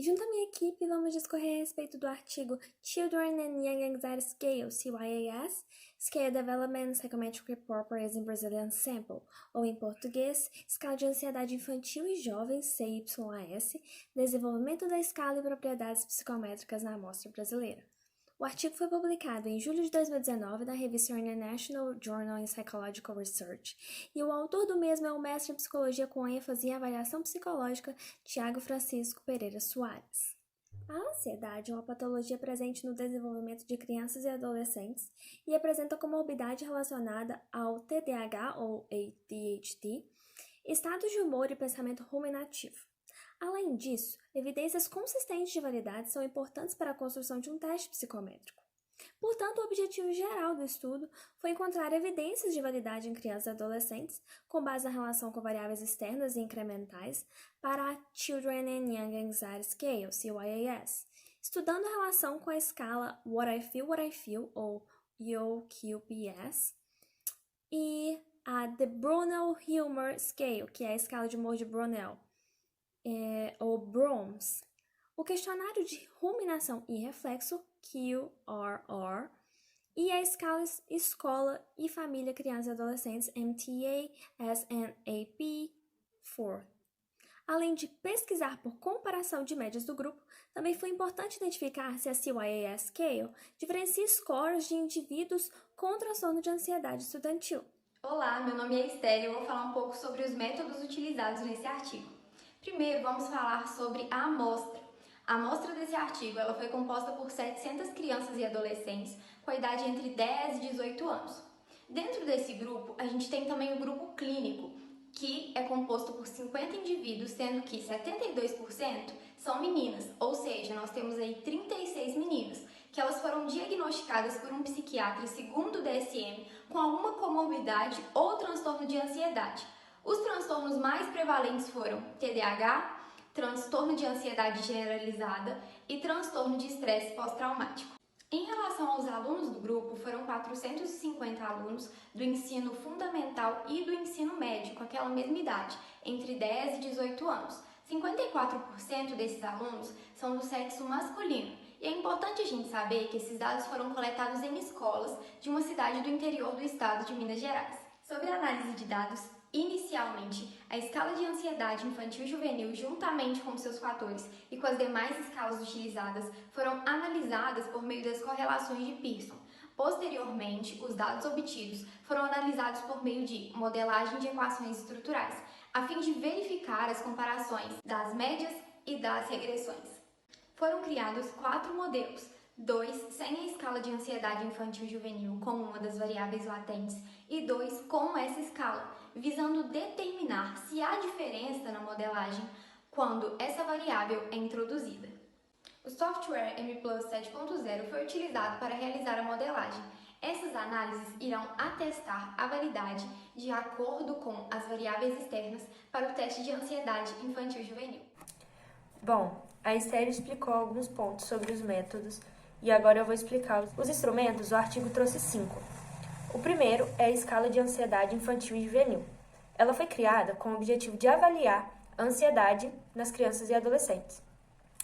E junto à minha equipe, vamos discorrer a respeito do artigo Children and Young Anxiety Scale, CYAS, Scale Development Psychometric Report Praising Brazilian Sample, ou em português, Escala de Ansiedade Infantil e Jovens, CYAS, Desenvolvimento da Escala e Propriedades Psicométricas na Amostra Brasileira. O artigo foi publicado em julho de 2019 na revista International Journal in Psychological Research, e o autor do mesmo é o mestre em psicologia com ênfase em avaliação psicológica Tiago Francisco Pereira Soares. A ansiedade é uma patologia presente no desenvolvimento de crianças e adolescentes e apresenta comorbidade relacionada ao TDAH ou ADHD, estados de humor e pensamento ruminativo. Além disso, evidências consistentes de validade são importantes para a construção de um teste psicométrico. Portanto, o objetivo geral do estudo foi encontrar evidências de validade em crianças e adolescentes, com base na relação com variáveis externas e incrementais, para a Children and Young Anxiety Scale, CYAS, estudando a relação com a escala What I Feel, ou YOQPS, e a The Brunel Humor Scale, que é a escala de humor de Brunel, ou BROMS, o questionário de ruminação e reflexo, QRR, e a escala Escola e Família, Crianças e Adolescentes, MTA-SNAP-4. Além de pesquisar por comparação de médias do grupo, também foi importante identificar se a CYAS Scale diferencia scores de indivíduos com transtorno de ansiedade estudantil. Olá, meu nome é Esther e eu vou falar um pouco sobre os métodos utilizados nesse artigo. Primeiro, vamos falar sobre a amostra. A amostra desse artigo ela foi composta por 700 crianças e adolescentes com a idade entre 10 e 18 anos. Dentro desse grupo, a gente tem também o grupo clínico, que é composto por 50 indivíduos, sendo que 72% são meninas, ou seja, nós temos aí 36 meninas, que elas foram diagnosticadas por um psiquiatra segundo o DSM com alguma comorbidade ou transtorno de ansiedade. Os transtornos mais prevalentes foram TDAH, transtorno de ansiedade generalizada e transtorno de estresse pós-traumático. Em relação aos alunos do grupo, foram 450 alunos do ensino fundamental e do ensino médio, com aquela mesma idade, entre 10 e 18 anos. 54% desses alunos são do sexo masculino. E é importante a gente saber que esses dados foram coletados em escolas de uma cidade do interior do estado de Minas Gerais. Sobre a análise de dados, inicialmente, a escala de ansiedade infantil e juvenil, juntamente com seus fatores e com as demais escalas utilizadas, foram analisadas por meio das correlações de Pearson. Posteriormente, os dados obtidos foram analisados por meio de modelagem de equações estruturais, a fim de verificar as comparações das médias e das regressões. Foram criados 4 modelos, 2 sem a escala de ansiedade infantil e juvenil como uma das variáveis latentes e 2 com essa escala, visando determinar se há diferença na modelagem quando essa variável é introduzida. O software MPlus 7.0 foi utilizado para realizar a modelagem. Essas análises irão atestar a validade de acordo com as variáveis externas para o teste de ansiedade infantil e juvenil. Bom, a Esther explicou alguns pontos sobre os métodos e agora eu vou explicar os instrumentos. O artigo trouxe 5. O primeiro é a escala de ansiedade infantil e juvenil. Ela foi criada com o objetivo de avaliar a ansiedade nas crianças e adolescentes.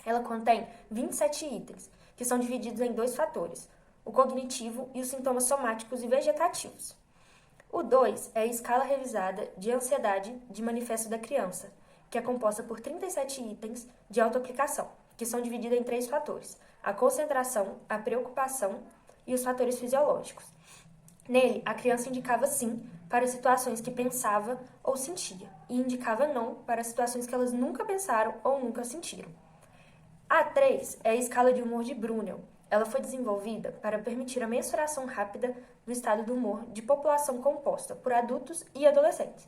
Ela contém 27 itens, que são divididos em 2 fatores, o cognitivo e os sintomas somáticos e vegetativos. O 2 é a escala revisada de ansiedade de manifesto da criança, que é composta por 37 itens de autoaplicação, que são divididos em 3 fatores, a concentração, a preocupação e os fatores fisiológicos. Nele, a criança indicava sim para situações que pensava ou sentia, e indicava não para situações que elas nunca pensaram ou nunca sentiram. A 3 é a escala de humor de Brunel. Ela foi desenvolvida para permitir a mensuração rápida do estado do humor de população composta por adultos e adolescentes.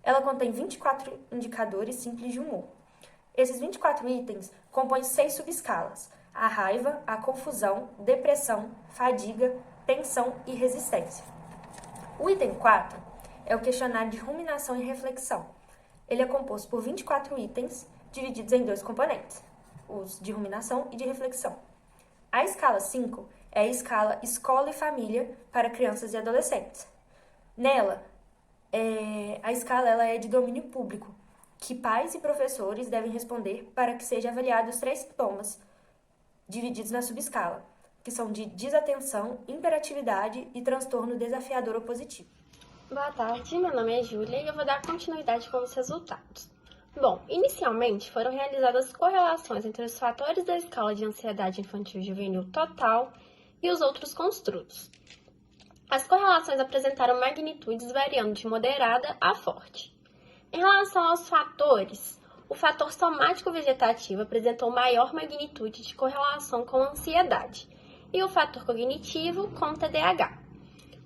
Ela contém 24 indicadores simples de humor. Esses 24 itens compõem 6 subescalas: a raiva, a confusão, depressão, fadiga, tensão e resistência. O item 4 é o questionário de ruminação e reflexão. Ele é composto por 24 itens, divididos em 2 componentes, os de ruminação e de reflexão. A escala 5 é a escala Escola e Família para crianças e adolescentes. Nela, a escala ela é de domínio público que pais e professores devem responder para que seja avaliados 3 sintomas, divididos na subescala, que são de desatenção, hiperatividade e transtorno desafiador opositivo. Boa tarde, meu nome é Júlia e eu vou dar continuidade com os resultados. Bom, inicialmente foram realizadas correlações entre os fatores da escala de ansiedade infantil juvenil total e os outros construtos. As correlações apresentaram magnitudes variando de moderada a forte. Em relação aos fatores, o fator somático vegetativo apresentou maior magnitude de correlação com a ansiedade e o fator cognitivo com o TDAH.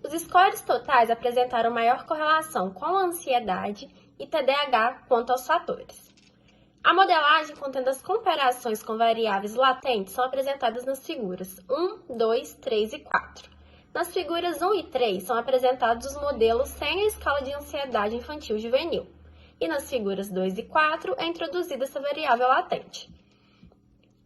Os scores totais apresentaram maior correlação com a ansiedade e TDAH quanto aos fatores. A modelagem contendo as comparações com variáveis latentes são apresentadas nas figuras 1, 2, 3 e 4. Nas figuras 1 e 3 são apresentados os modelos sem a escala de ansiedade infantil juvenil. E nas figuras 2 e 4 é introduzida essa variável latente.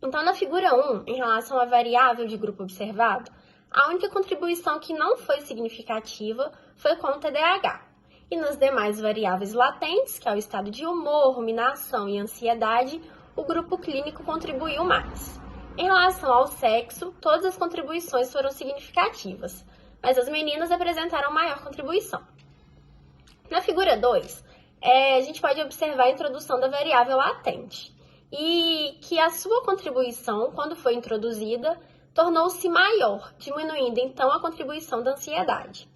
Então, na figura 1, em relação à variável de grupo observado, a única contribuição que não foi significativa foi com o TDAH. E nas demais variáveis latentes, que é o estado de humor, ruminação e ansiedade, o grupo clínico contribuiu mais. Em relação ao sexo, todas as contribuições foram significativas, mas as meninas apresentaram maior contribuição. Na figura 2, a gente pode observar a introdução da variável latente e que a sua contribuição, quando foi introduzida, tornou-se maior, diminuindo então a contribuição da ansiedade.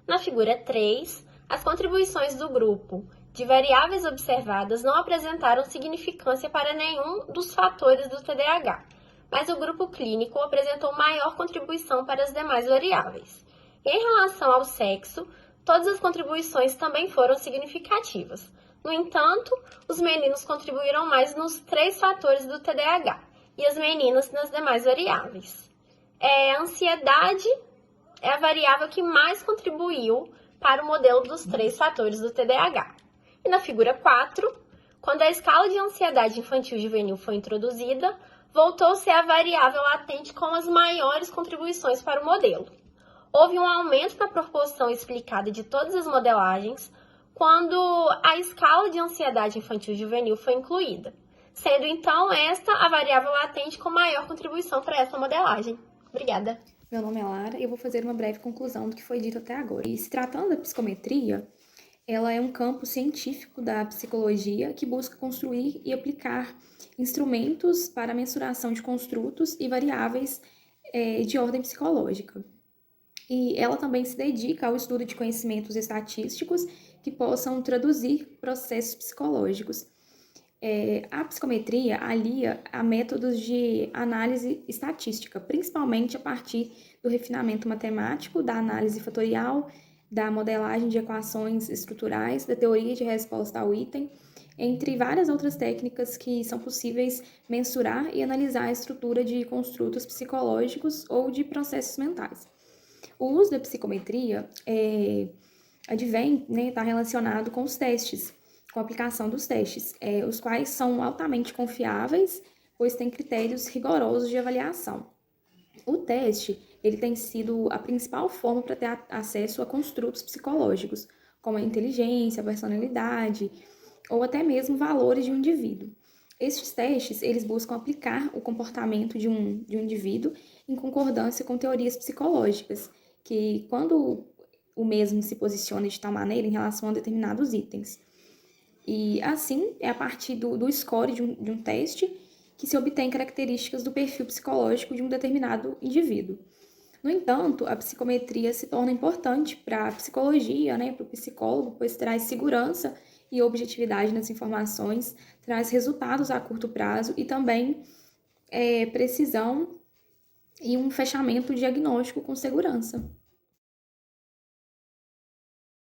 Na figura 3, as contribuições do grupo de variáveis observadas não apresentaram significância para nenhum dos fatores do TDAH, mas o grupo clínico apresentou maior contribuição para as demais variáveis. E em relação ao sexo, todas as contribuições também foram significativas. No entanto, os meninos contribuíram mais nos 3 fatores do TDAH e as meninas nas demais variáveis. A ansiedade é a variável que mais contribuiu para o modelo dos 3 fatores do TDAH. E na figura 4, quando a escala de ansiedade infantil juvenil foi introduzida, voltou a ser a variável latente com as maiores contribuições para o modelo. Houve um aumento na proporção explicada de todas as modelagens quando a escala de ansiedade infantil juvenil foi incluída, sendo então esta a variável latente com maior contribuição para essa modelagem. Obrigada. Meu nome é Lara e eu vou fazer uma breve conclusão do que foi dito até agora. E se tratando da psicometria, ela é um campo científico da psicologia que busca construir e aplicar instrumentos para a mensuração de construtos e variáveis de ordem psicológica. E ela também se dedica ao estudo de conhecimentos estatísticos que possam traduzir processos psicológicos. A psicometria alia a métodos de análise estatística, principalmente a partir do refinamento matemático, da análise fatorial, da modelagem de equações estruturais, da teoria de resposta ao item, entre várias outras técnicas que são possíveis mensurar e analisar a estrutura de construtos psicológicos ou de processos mentais. O uso da psicometria está relacionado com os testes, com a aplicação dos testes, os quais são altamente confiáveis, pois têm critérios rigorosos de avaliação. O teste ele tem sido a principal forma para ter acesso a construtos psicológicos, como a inteligência, a personalidade, ou até mesmo valores de um indivíduo. Estes testes eles buscam aplicar o comportamento de um indivíduo em concordância com teorias psicológicas, que quando o mesmo se posiciona de tal maneira em relação a determinados itens. E assim, é a partir do score de um teste que se obtém características do perfil psicológico de um determinado indivíduo. No entanto, a psicometria se torna importante para a psicologia, para o psicólogo, pois traz segurança e objetividade nas informações, traz resultados a curto prazo e também precisão e um fechamento diagnóstico com segurança.